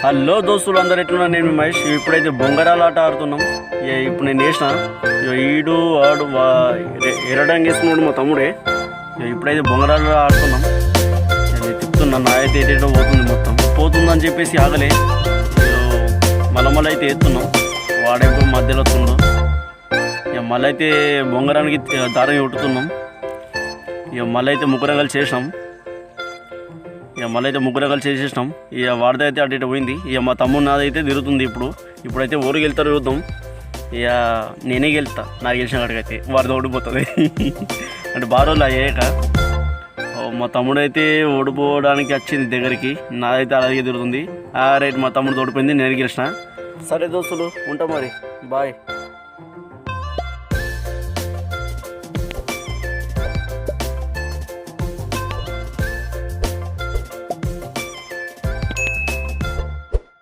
Hello దోస్తులు అందరు ఎట్లున్నా, నేను మహేష్. ఇప్పుడైతే బొంగరాల ఆట ఆడుతున్నాం. ఇప్పుడు నేను వేసిన ఈడు ఆడు ఎరడంగి వేసుకున్నాడు మా తమ్ముడే. ఇప్పుడైతే బొంగరాలు ఆడుతున్నాం. తిప్పుతున్నా, నా అయితే ఏటేటో పోతుంది, మొత్తం పోతుందని చెప్పేసి ఆగలే. మళ్ళీ అయితే ఎత్తున్నాం. వాడేప్పుడు మధ్యలో వస్తుండో. మళ్ళీ అయితే బొంగరానికి దారం కొట్టుతున్నాం. మళ్ళీ అయితే ముగ్గురం కలిసి చేసినాం. చేసేసినాం. వాడిదైతే అటు ఇటు పోయింది. మా తమ్ముడు నాదైతే తిరుగుతుంది. ఇప్పుడైతే ఊరికి వెళ్తారు చూద్దాం. నేనే గెలుతా. నాకు గెలిచిన కాడికైతే వాడిది ఓడిపోతుంది. అంటే బాగా రోజులు అయ్యాక మా తమ్ముడు అయితే ఓడిపోవడానికి వచ్చింది దగ్గరికి. నాదైతే అలాగే తిరుగుతుంది. రైట్, మా తమ్ముడు ఓడిపోయింది, నేను గెలిచిన. సరే దోస్తులు, ఉంటాం మరి, బాయ్.